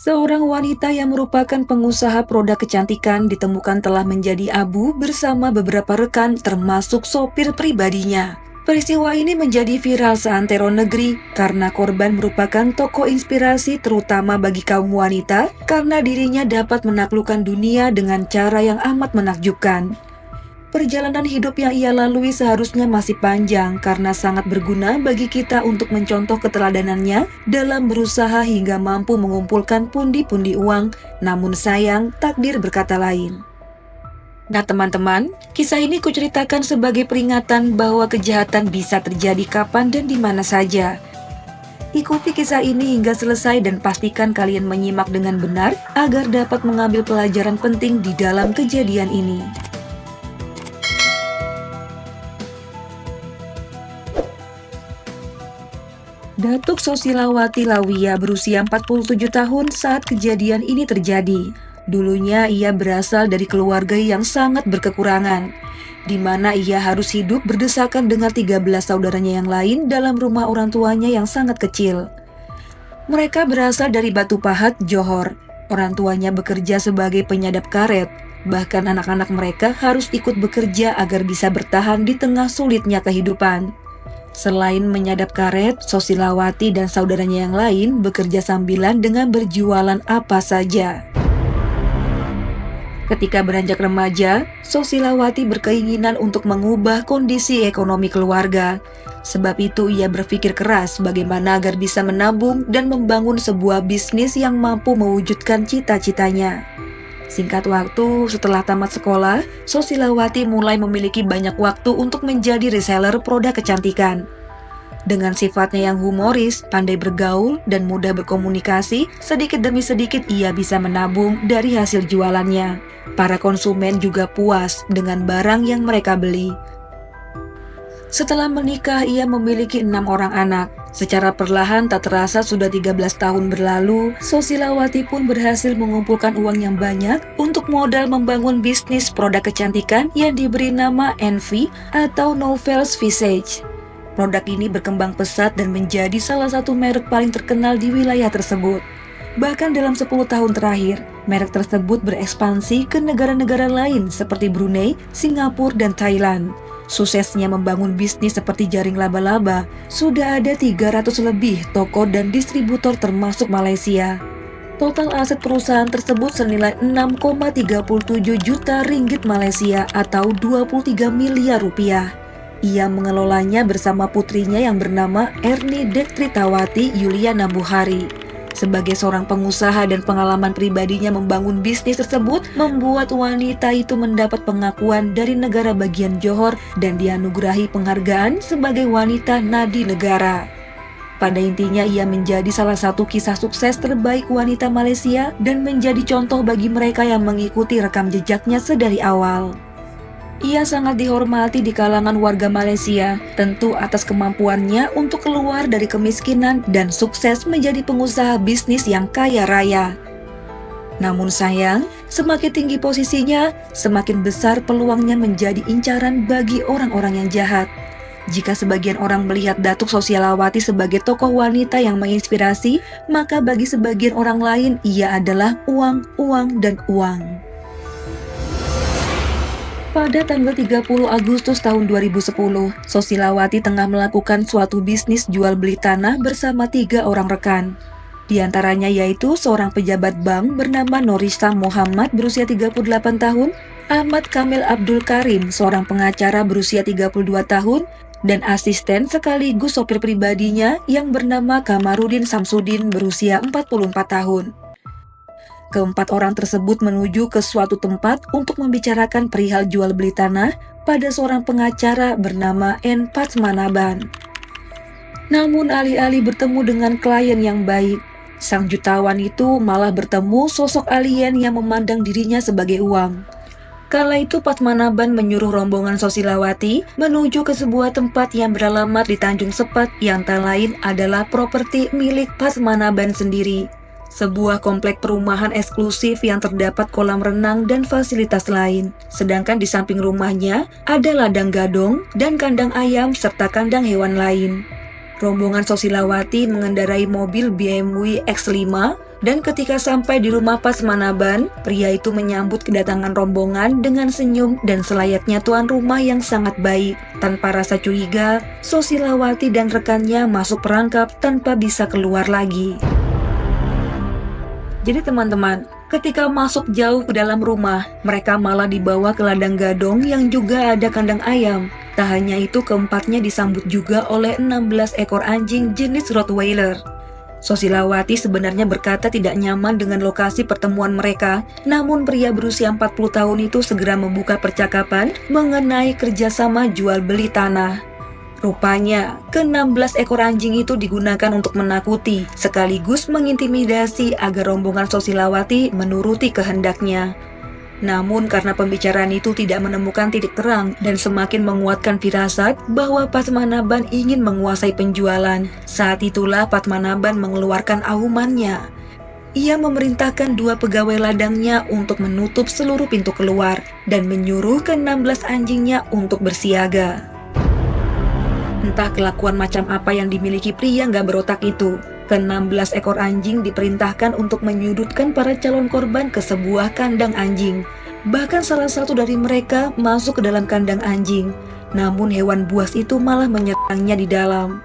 Seorang wanita yang merupakan pengusaha produk kecantikan ditemukan telah menjadi abu bersama beberapa rekan termasuk sopir pribadinya. Peristiwa ini menjadi viral seantero negeri karena korban merupakan tokoh inspirasi terutama bagi kaum wanita karena dirinya dapat menaklukkan dunia dengan cara yang amat menakjubkan. Perjalanan hidup yang ia lalui seharusnya masih panjang karena sangat berguna bagi kita untuk mencontoh keteladanannya dalam berusaha hingga mampu mengumpulkan pundi-pundi uang, namun sayang takdir berkata lain. Nah teman-teman, kisah ini kuceritakan sebagai peringatan bahwa kejahatan bisa terjadi kapan dan di mana saja. Ikuti kisah ini hingga selesai dan pastikan kalian menyimak dengan benar agar dapat mengambil pelajaran penting di dalam kejadian ini. Datuk Sosilawati Lawia berusia 47 tahun saat kejadian ini terjadi. Dulunya ia berasal dari keluarga yang sangat berkekurangan, di mana ia harus hidup berdesakan dengan 13 saudaranya yang lain dalam rumah orang tuanya yang sangat kecil. Mereka berasal dari Batu Pahat, Johor. Orang tuanya bekerja sebagai penyadap karet. Bahkan anak-anak mereka harus ikut bekerja agar bisa bertahan di tengah sulitnya kehidupan. Selain menyadap karet, Sosilawati dan saudaranya yang lain bekerja sambilan dengan berjualan apa saja. Ketika beranjak remaja, Sosilawati berkeinginan untuk mengubah kondisi ekonomi keluarga. Sebab itu ia berpikir keras bagaimana agar bisa menabung dan membangun sebuah bisnis yang mampu mewujudkan cita-citanya. Singkat waktu, setelah tamat sekolah, Sosilawati mulai memiliki banyak waktu untuk menjadi reseller produk kecantikan. Dengan sifatnya yang humoris, pandai bergaul, dan mudah berkomunikasi, sedikit demi sedikit ia bisa menabung dari hasil jualannya. Para konsumen juga puas dengan barang yang mereka beli. Setelah menikah, ia memiliki 6 orang anak. Secara perlahan tak terasa sudah 13 tahun berlalu, Sosilawati pun berhasil mengumpulkan uang yang banyak untuk modal membangun bisnis produk kecantikan yang diberi nama NV atau Novel's Visage. Produk ini berkembang pesat dan menjadi salah satu merek paling terkenal di wilayah tersebut. Bahkan dalam 10 tahun terakhir, merek tersebut berekspansi ke negara-negara lain seperti Brunei, Singapura, dan Thailand. Suksesnya membangun bisnis seperti jaring laba-laba, sudah ada 300 lebih toko dan distributor termasuk Malaysia. Total aset perusahaan tersebut senilai 6,37 juta ringgit Malaysia atau 23 miliar rupiah. Ia mengelolanya bersama putrinya yang bernama Erni Dektritawati Yuliana Buhari. Sebagai seorang pengusaha dan pengalaman pribadinya membangun bisnis tersebut membuat wanita itu mendapat pengakuan dari negara bagian Johor dan dianugerahi penghargaan sebagai wanita nadi negara. Pada intinya ia menjadi salah satu kisah sukses terbaik wanita Malaysia dan menjadi contoh bagi mereka yang mengikuti rekam jejaknya sedari awal. Ia sangat dihormati di kalangan warga Malaysia, tentu atas kemampuannya untuk keluar dari kemiskinan dan sukses menjadi pengusaha bisnis yang kaya raya. Namun sayang, semakin tinggi posisinya, semakin besar peluangnya menjadi incaran bagi orang-orang yang jahat. Jika sebagian orang melihat Datuk Sosilawati sebagai tokoh wanita yang menginspirasi, maka bagi sebagian orang lain ia adalah uang, uang, dan uang. Pada tanggal 30 Agustus tahun 2010, Sosilawati tengah melakukan suatu bisnis jual beli tanah bersama 3 orang rekan. Di antaranya yaitu seorang pejabat bank bernama Norista Muhammad berusia 38 tahun, Ahmad Kamil Abdul Karim, seorang pengacara berusia 32 tahun, dan asisten sekaligus sopir pribadinya yang bernama Kamarudin Samsudin berusia 44 tahun. Keempat orang tersebut menuju ke suatu tempat untuk membicarakan perihal jual beli tanah pada seorang pengacara bernama N. Patsmanaban. Namun alih-alih bertemu dengan klien yang baik, sang jutawan itu malah bertemu sosok alien yang memandang dirinya sebagai uang. Kala itu Patsmanaban menyuruh rombongan Sosilawati menuju ke sebuah tempat yang beralamat di Tanjung Sepat yang tak lain adalah properti milik Patsmanaban sendiri. Sebuah komplek perumahan eksklusif yang terdapat kolam renang dan fasilitas lain. Sedangkan di samping rumahnya ada ladang gadong dan kandang ayam serta kandang hewan lain. Rombongan Sosilawati mengendarai mobil BMW X5 Dan ketika sampai di rumah Padmanabhan, pria itu menyambut kedatangan rombongan dengan senyum dan selayaknya tuan rumah yang sangat baik. Tanpa rasa curiga, Sosilawati dan rekannya masuk perangkap tanpa bisa keluar lagi. Jadi teman-teman, ketika masuk jauh ke dalam rumah, mereka malah dibawa ke ladang gadong yang juga ada kandang ayam. Tak hanya itu, keempatnya disambut juga oleh 16 ekor anjing jenis Rottweiler. Sosilawati sebenarnya berkata tidak nyaman dengan lokasi pertemuan mereka, namun pria berusia 40 tahun itu segera membuka percakapan mengenai kerjasama jual beli tanah. Rupanya, ke-16 ekor anjing itu digunakan untuk menakuti, sekaligus mengintimidasi agar rombongan Sosilawati menuruti kehendaknya. Namun karena pembicaraan itu tidak menemukan titik terang dan semakin menguatkan firasat bahwa Padmanabhan ingin menguasai penjualan, saat itulah Padmanabhan mengeluarkan aumannya. Ia memerintahkan 2 pegawai ladangnya untuk menutup seluruh pintu keluar dan menyuruh ke-16 anjingnya untuk bersiaga. Entah kelakuan macam apa yang dimiliki pria nggak berotak itu. Ke-16 ekor anjing diperintahkan untuk menyudutkan para calon korban ke sebuah kandang anjing. Bahkan salah satu dari mereka masuk ke dalam kandang anjing. Namun hewan buas itu malah menyerangnya di dalam.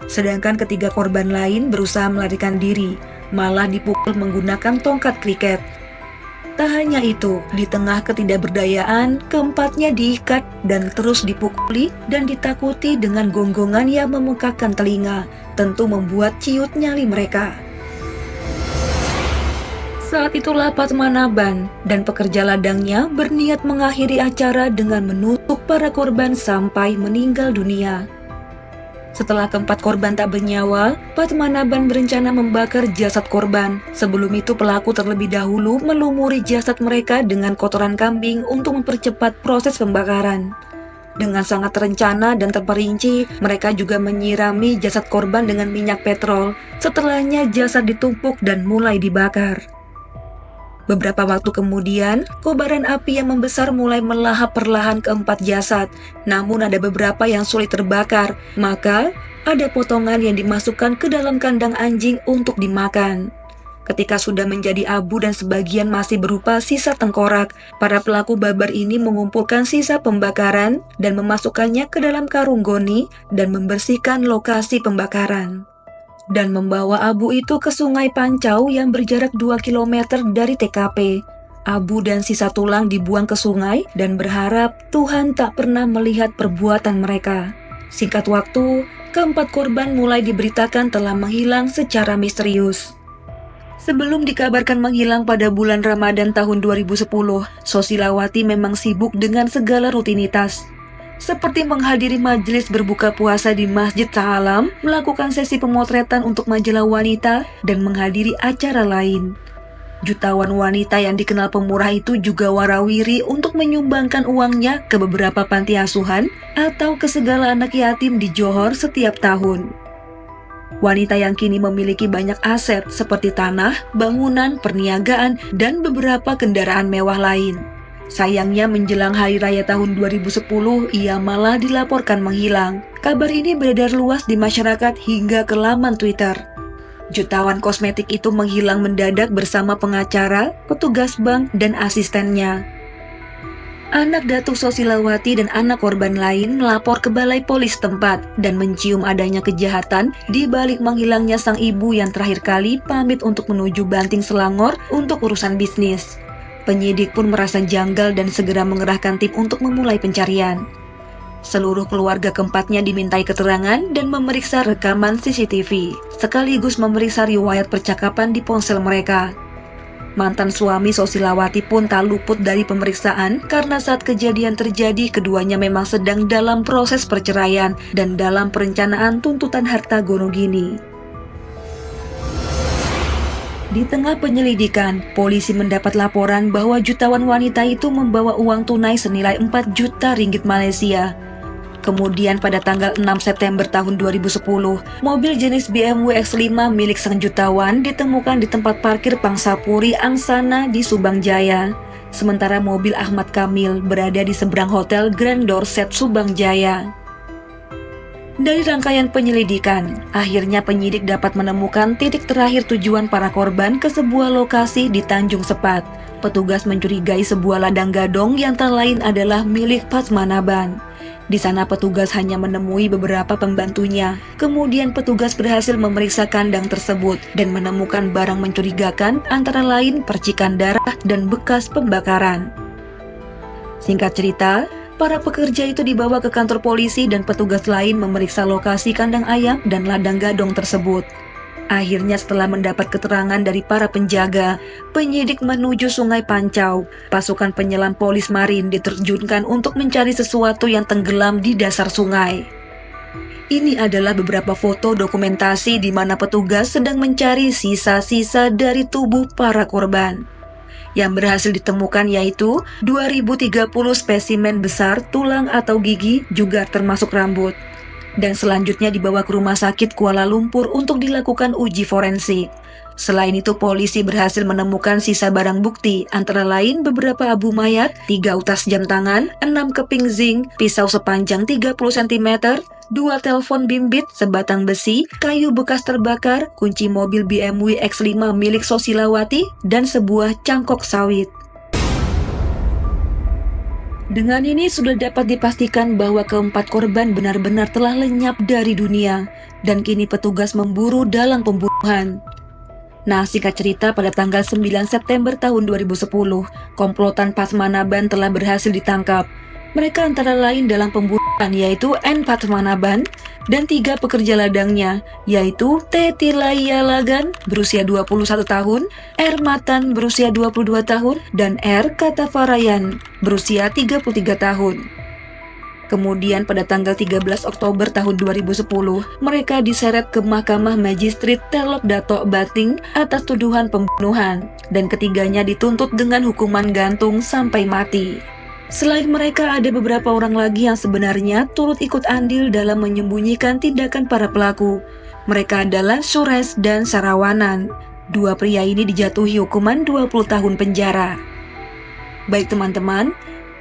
Sedangkan ketiga korban lain berusaha melarikan diri, malah dipukul menggunakan tongkat kriket. Tak hanya itu, di tengah ketidakberdayaan, keempatnya diikat dan terus dipukuli dan ditakuti dengan gonggongan yang memekakkan telinga, tentu membuat ciut nyali mereka. Saat itulah Padmanabhan dan pekerja ladangnya berniat mengakhiri acara dengan menutup para korban sampai meninggal dunia. Setelah keempat korban tak bernyawa, Padmanabhan berencana membakar jasad korban. Sebelum itu pelaku terlebih dahulu melumuri jasad mereka dengan kotoran kambing untuk mempercepat proses pembakaran. Dengan sangat terencana dan terperinci, mereka juga menyirami jasad korban dengan minyak petrol. Setelahnya jasad ditumpuk dan mulai dibakar. Beberapa waktu kemudian, kobaran api yang membesar mulai melahap perlahan keempat jasad. Namun ada beberapa yang sulit terbakar, maka ada potongan yang dimasukkan ke dalam kandang anjing untuk dimakan. Ketika sudah menjadi abu dan sebagian masih berupa sisa tengkorak, para pelaku babar ini mengumpulkan sisa pembakaran dan memasukkannya ke dalam karung goni dan membersihkan lokasi pembakaran. Dan membawa abu itu ke Sungai Pancau yang berjarak 2 km dari TKP. Abu dan sisa tulang dibuang ke sungai dan berharap Tuhan tak pernah melihat perbuatan mereka. Singkat waktu, keempat korban mulai diberitakan telah menghilang secara misterius. Sebelum dikabarkan menghilang pada bulan Ramadan tahun 2010, Sosilawati memang sibuk dengan segala rutinitas. Seperti menghadiri majelis berbuka puasa di Masjid Sa'alam, melakukan sesi pemotretan untuk majalah wanita, dan menghadiri acara lain. Jutawan wanita yang dikenal pemurah itu juga warawiri untuk menyumbangkan uangnya ke beberapa panti asuhan atau ke segala anak yatim di Johor setiap tahun. Wanita yang kini memiliki banyak aset seperti tanah, bangunan, perniagaan, dan beberapa kendaraan mewah lain. Sayangnya menjelang hari raya tahun 2010, ia malah dilaporkan menghilang. Kabar ini beredar luas di masyarakat hingga ke laman Twitter. Jutawan kosmetik itu menghilang mendadak bersama pengacara, petugas bank, dan asistennya. Anak Datuk Sosilawati dan anak korban lain melapor ke balai polis tempat dan mencium adanya kejahatan di balik menghilangnya sang ibu yang terakhir kali pamit untuk menuju Banting Selangor untuk urusan bisnis. Penyidik pun merasa janggal dan segera mengerahkan tim untuk memulai pencarian. Seluruh keluarga keempatnya dimintai keterangan dan memeriksa rekaman CCTV, sekaligus memeriksa riwayat percakapan di ponsel mereka. Mantan suami Sosilawati pun tak luput dari pemeriksaan karena saat kejadian terjadi keduanya memang sedang dalam proses perceraian dan dalam perencanaan tuntutan harta gonogini. Di tengah penyelidikan, polisi mendapat laporan bahwa jutawan wanita itu membawa uang tunai senilai 4 juta ringgit Malaysia. Kemudian pada tanggal 6 September tahun 2010, mobil jenis BMW X5 milik sang jutawan ditemukan di tempat parkir Pangsapuri Angsana di Subang Jaya. Sementara mobil Ahmad Kamil berada di seberang hotel Grand Dorset Subang Jaya. Dari rangkaian penyelidikan, akhirnya penyidik dapat menemukan titik terakhir tujuan para korban ke sebuah lokasi di Tanjung Sepat. Petugas mencurigai sebuah ladang gadong yang tak lain adalah milik Patsmanaban. Di sana petugas hanya menemui beberapa pembantunya. Kemudian petugas berhasil memeriksa kandang tersebut dan menemukan barang mencurigakan antara lain percikan darah dan bekas pembakaran. Singkat cerita, para pekerja itu dibawa ke kantor polisi dan petugas lain memeriksa lokasi kandang ayam dan ladang gadong tersebut. Akhirnya setelah mendapat keterangan dari para penjaga, penyidik menuju Sungai Pancau. Pasukan penyelam polis marin diterjunkan untuk mencari sesuatu yang tenggelam di dasar sungai. Ini adalah beberapa foto dokumentasi di mana petugas sedang mencari sisa-sisa dari tubuh para korban. Yang berhasil ditemukan yaitu 2030 spesimen besar tulang atau gigi, juga termasuk rambut. Dan selanjutnya dibawa ke Rumah Sakit Kuala Lumpur untuk dilakukan uji forensik. Selain itu, polisi berhasil menemukan sisa barang bukti, antara lain beberapa abu mayat, 3 utas jam tangan, 6 keping zinc, pisau sepanjang 30 cm, 2 telepon bimbit, sebatang besi, kayu bekas terbakar, kunci mobil BMW X5 milik Sosilawati, dan sebuah cangkok sawit. Dengan ini sudah dapat dipastikan bahwa keempat korban benar-benar telah lenyap dari dunia, dan kini petugas memburu dalam pembunuhan. Nah, singkat cerita, pada tanggal 9 September tahun 2010, komplotan Patsmanaban telah berhasil ditangkap. Mereka antara lain dalam pembunuhan yaitu N. Patsmanaban dan 3 pekerja ladangnya, yaitu T. Tilaiya Lagan berusia 21 tahun, R. Matan berusia 22 tahun, dan R. Katafarayan berusia 33 tahun. Kemudian pada tanggal 13 Oktober tahun 2010, mereka diseret ke Mahkamah Magistrat Telok Datok Bating atas tuduhan pembunuhan, dan ketiganya dituntut dengan hukuman gantung sampai mati. Selain mereka, ada beberapa orang lagi yang sebenarnya turut ikut andil dalam menyembunyikan tindakan para pelaku. Mereka adalah Suresh dan Sarawanan. 2 pria ini dijatuhi hukuman 20 tahun penjara. Baik teman-teman,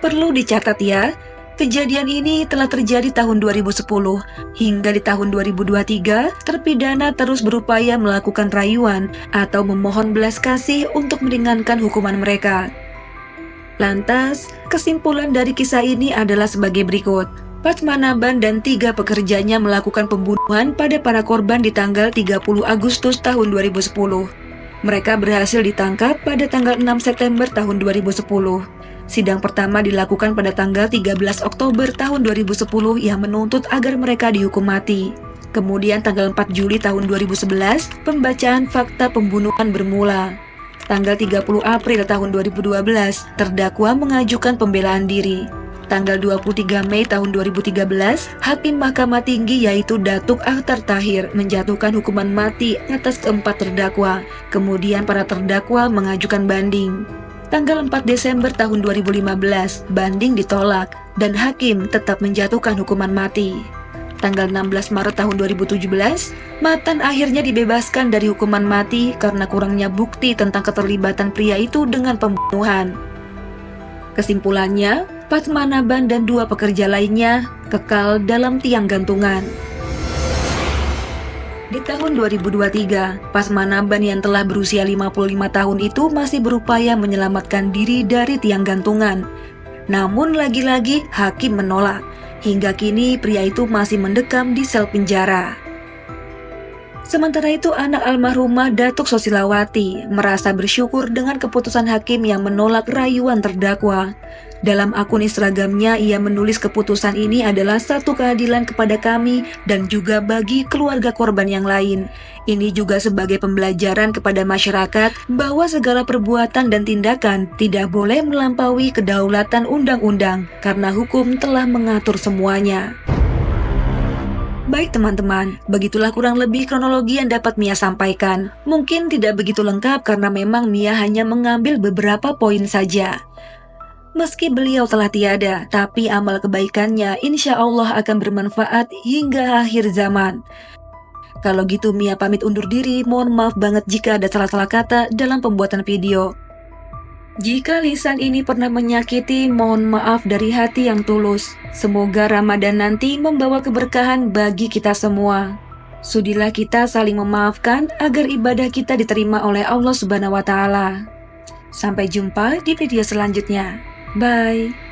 perlu dicatat ya, kejadian ini telah terjadi tahun 2010, hingga di tahun 2023, terpidana terus berupaya melakukan rayuan atau memohon belas kasih untuk meringankan hukuman mereka. Lantas, kesimpulan dari kisah ini adalah sebagai berikut. Patsmanaban dan 3 pekerjanya melakukan pembunuhan pada para korban di tanggal 30 Agustus tahun 2010. Mereka berhasil ditangkap pada tanggal 6 September tahun 2010. Sidang pertama dilakukan pada tanggal 13 Oktober tahun 2010 yang menuntut agar mereka dihukum mati. Kemudian tanggal 4 Juli tahun 2011, pembacaan fakta pembunuhan bermula. Tanggal 30 April tahun 2012, terdakwa mengajukan pembelaan diri. Tanggal 23 Mei tahun 2013, Hakim Mahkamah Tinggi yaitu Datuk Akhtar Tahir menjatuhkan hukuman mati atas keempat terdakwa. Kemudian para terdakwa mengajukan banding. Tanggal 4 Desember tahun 2015, banding ditolak dan hakim tetap menjatuhkan hukuman mati. Tanggal 16 Maret tahun 2017, Matan akhirnya dibebaskan dari hukuman mati karena kurangnya bukti tentang keterlibatan pria itu dengan pembunuhan. Kesimpulannya, Patsmanaban dan 2 pekerja lainnya kekal dalam tiang gantungan. Di tahun 2023, Patsmanaban yang telah berusia 55 tahun itu masih berupaya menyelamatkan diri dari tiang gantungan. Namun lagi-lagi hakim menolak. Hingga kini pria itu masih mendekam di sel penjara. Sementara itu, anak almarhumah Datuk Sosilawati merasa bersyukur dengan keputusan hakim yang menolak rayuan terdakwa. Dalam akun Instagramnya, ia menulis keputusan ini adalah satu keadilan kepada kami dan juga bagi keluarga korban yang lain. Ini juga sebagai pembelajaran kepada masyarakat bahwa segala perbuatan dan tindakan tidak boleh melampaui kedaulatan undang-undang karena hukum telah mengatur semuanya. Baik teman-teman, begitulah kurang lebih kronologi yang dapat Mia sampaikan. Mungkin tidak begitu lengkap karena memang Mia hanya mengambil beberapa poin saja. Meski beliau telah tiada, tapi amal kebaikannya insya Allah akan bermanfaat hingga akhir zaman. Kalau gitu Mia pamit undur diri, mohon maaf banget jika ada salah-salah kata dalam pembuatan video. Jika lisan ini pernah menyakiti, mohon maaf dari hati yang tulus. Semoga Ramadan nanti membawa keberkahan bagi kita semua. Sudilah kita saling memaafkan agar ibadah kita diterima oleh Allah Subhanahu wa Ta'ala. Sampai jumpa di video selanjutnya. Bye.